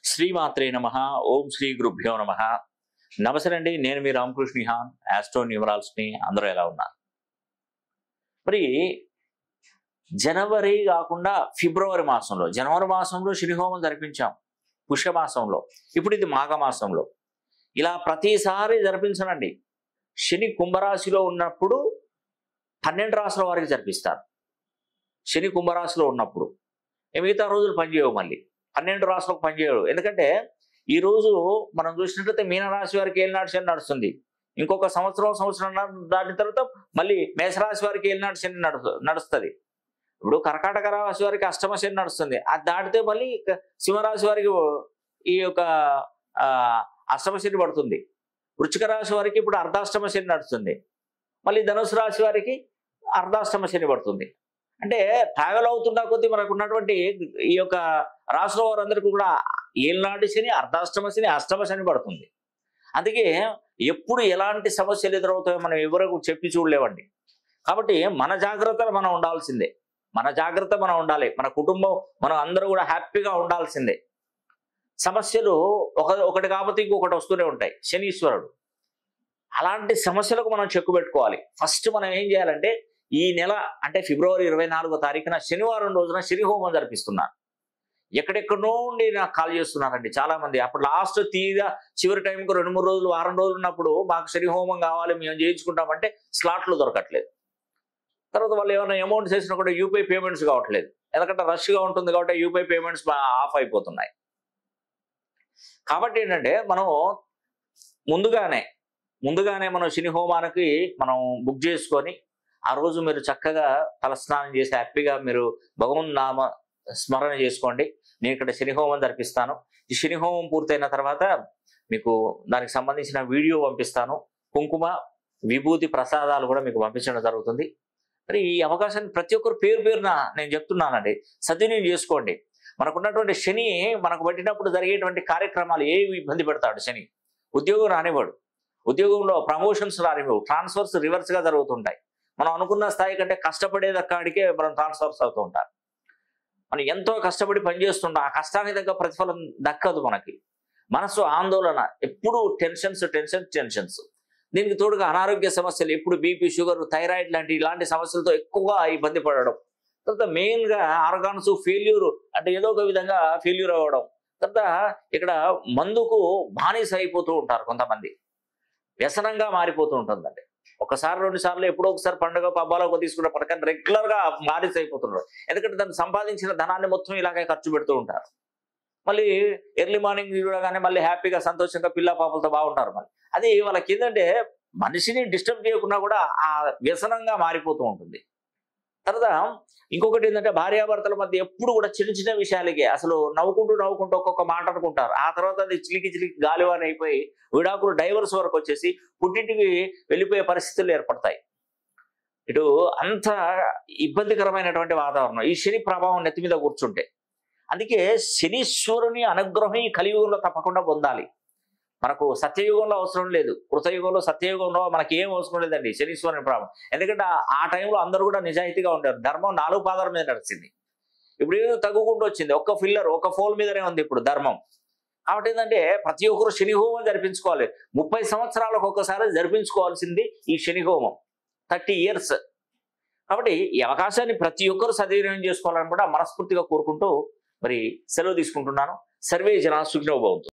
శ్రీమాత్రే నమః. ఓం శ్రీ గురుభ్యో నమః. నమస్తే అండి, నేను మీ రామకృష్ణ నిహాన్, ఆస్ట్రో న్యూమరాల్స్ని. అందరూ ఎలా ఉన్నారు? మరి జనవరి కాకుండా ఫిబ్రవరి మాసంలో, జనవరి మాసంలో శనిహోమం జరిపించాం, పుష్యమాసంలో. ఇప్పుడు ఇది మాఘమాసంలో. ఇలా ప్రతిసారి జరిపించనండి. శని కుంభరాశిలో ఉన్నప్పుడు 12 రాశుల వారికి జరిపిస్తారు. శని కుంభరాశిలో ఉన్నప్పుడు మిగతా రోజులు పనిచేయవు, మళ్ళీ 12 రాశులకు పనిచేయవు. ఎందుకంటే ఈరోజు మనం చూసినట్లయితే మీనరాశి వారికి ఏలినాటి శని నడుస్తుంది. ఇంకొక సంవత్సరం దాటిన తర్వాత మళ్ళీ మేషరాశి వారికి ఏలినాటి శని నడుస్తుంది. ఇప్పుడు కర్కాటక రాశి వారికి అష్టమ శని నడుస్తుంది. అది దాటితే మళ్ళీ సింహరాశి వారికి ఈ యొక్క అష్టమ శని పడుతుంది. వృశ్చిక రాశి వారికి ఇప్పుడు అర్ధాష్టమ శని నడుస్తుంది. మళ్ళీ ధనుసు రాశి వారికి అర్ధాష్టమ శని పడుతుంది. అంటే ట్రావెల్ అవుతున్న కొద్దీ మనకు ఉన్నటువంటి ఈ యొక్క రాశుల వారందరికీ కూడా ఏలినాటి శని, అర్ధాష్టమ శని, అష్టమ శని పడుతుంది. అందుకే ఎప్పుడు ఎలాంటి సమస్యలు ఎదురవుతాయో మనం ఎవరికి చెప్పి చూడలేవండి. కాబట్టి మన జాగ్రత్తలు మనం ఉండాల్సిందే. మన జాగ్రత్త మనం ఉండాలి. మన కుటుంబం, మనం అందరూ కూడా హ్యాపీగా ఉండాల్సిందే. సమస్యలు ఒకటి కాకపోతే ఇంకొకటి వస్తూనే ఉంటాయి. శనీశ్వరుడు అలాంటి సమస్యలకు మనం చెక్కు పెట్టుకోవాలి. ఫస్ట్ మనం ఏం చేయాలంటే, ఈ నెల అంటే ఫిబ్రవరి 24వ తారీఖున శనివారం రోజున శని హోమం జరిపిస్తున్నాను. ఎక్కడెక్కడో నుండి నాకు కాల్ చేస్తున్నారండి చాలా మంది. అప్పుడు లాస్ట్ తీరా చివరి టైంకి 2-3 రోజులు, వారం రోజులు ఉన్నప్పుడు మాకు శని హోమం కావాలి, మేము చేయించుకుంటామంటే స్లాట్లు దొరకట్లేదు. తర్వాత వాళ్ళు ఏమైనా అమౌంట్ చేసినా కూడా యూపీఐ పేమెంట్స్ కావట్లేదు. ఎందుకంటే రష్గా ఉంటుంది కాబట్టి యూపీఐ పేమెంట్స్ ఆఫ్ అయిపోతున్నాయి. కాబట్టి ఏంటంటే మనం ముందుగానే మనం శని హోమానికి మనం బుక్ చేసుకొని ఆ రోజు మీరు చక్కగా తలస్నానం చేసి హ్యాపీగా మీరు భగవన్ నామ స్మరణ చేసుకోండి. నేను ఇక్కడ శని హోమం జరిపిస్తాను. ఈ శని హోమం పూర్తయిన తర్వాత మీకు దానికి సంబంధించిన వీడియో పంపిస్తాను. కుంకుమ, విభూతి, ప్రసాదాలు కూడా మీకు పంపించడం జరుగుతుంది. మరి ఈ అవకాశాన్ని ప్రతి ఒక్కరు పేరున నేను చెప్తున్నానండి, సద్వినియోగం చేసుకోండి. మనకున్నటువంటి శని మనకు పట్టినప్పుడు జరిగేటువంటి కార్యక్రమాలు ఏవి ఇబ్బంది పెడతాడు శని. ఉద్యోగం రానివ్వడు, ఉద్యోగంలో ప్రమోషన్స్ రానివ్వడు, ట్రాన్స్ఫర్స్ రివర్స్గా జరుగుతుంటాయి. మనం అనుకున్న స్థాయి కంటే కష్టపడేదక్కడికే మనం ట్రాన్స్ఫర్స్ అవుతూ ఉంటాం. మనం ఎంతో కష్టపడి పనిచేస్తుంటాం, ఆ కష్టానికి తగ్గ ప్రతిఫలం దక్కదు మనకి. మనసు ఆందోళన, ఎప్పుడు టెన్షన్స్. దీనికి తోడుగా అనారోగ్య సమస్యలు, ఎప్పుడు బీపీ, షుగర్, థైరాయిడ్ ఇలాంటి సమస్యలతో ఎక్కువగా ఇబ్బంది పడడం. తర్వాత మెయిన్గా ఆర్గాన్స్ ఫెయిల్యూర్, అంటే ఏదో ఒక విధంగా ఫెయిల్యూర్ అవ్వడం. తర్వాత ఇక్కడ మందుకు బానిస అయిపోతూ ఉంటారు కొంతమంది, వ్యసనంగా మారిపోతూ ఉంటుందండి. ఒకసారి 2 సార్లు ఎప్పుడో ఒకసారి పండుగ పబ్బాలకు తీసుకున్న పడకని రెగ్యులర్గా బానిస అయిపోతున్నారు. ఎందుకంటే దాన్ని సంపాదించిన ధనాన్ని మొత్తం ఇలాగే ఖర్చు పెడుతూ ఉంటారు. మళ్ళీ ఎర్లీ మార్నింగ్ చూడగానే మళ్ళీ హ్యాపీగా సంతోషంగా పిల్ల పాపలతో బాగుంటారు. మళ్ళీ అది వాళ్ళకి ఏంటంటే మనిషిని డిస్టర్బ్ చేయకుండా కూడా ఆ వ్యసనంగా మారిపోతూ ఉంటుంది. తర్వాత ఇంకొకటి ఏంటంటే భార్యాభర్తల మధ్య ఎప్పుడు కూడా చిన్న విషయాలకే అసలు నవ్వుకుంటూ ఒక్కొక్క మాట అనుకుంటారు. ఆ తర్వాత అది చిలికి గాలివాన అయిపోయి విడాకులు, డైవర్స్ వరకు వచ్చేసి పుట్టింటికి వెళ్ళిపోయే పరిస్థితులు ఏర్పడతాయి. ఇటు అంత ఇబ్బందికరమైనటువంటి వాతావరణం ఈ శని ప్రభావం నెత్తి మీద కూర్చుంటే. అందుకే శనీశ్వరుని అనుగ్రహం ఈ కలియుగంలో తప్పకుండా పొందాలి. మనకు సత్యయుగంలో అవసరం లేదు, కృతయుగంలో, సత్యయుగంలో మనకి ఏం అవసరం లేదండి శనీశ్వరుని ప్రభావం. ఎందుకంటే ఆ టైంలో అందరూ కూడా నిజాయితీగా ఉంటారు. ధర్మం 4 పాదాల మీద నడిచింది. ఇప్పుడు ఏదో తగ్గుకుంటూ వచ్చింది, ఒక్క ఫోల్ మీదనే ఉంది ఇప్పుడు ధర్మం. కాబట్టి ఏంటంటే ప్రతి ఒక్కరు శని హోమం జరిపించుకోవాలి. 30 సంవత్సరాలకు ఒక్కసారి జరిపించుకోవాల్సింది ఈ శని హోమం, 30 years. కాబట్టి ఈ అవకాశాన్ని ప్రతి ఒక్కరు సద్వినియోగం చేసుకోవాలని కూడా మనస్ఫూర్తిగా కోరుకుంటూ మరి సెలవు తీసుకుంటున్నాను. సర్వే జనా సుఖినో భవంతు.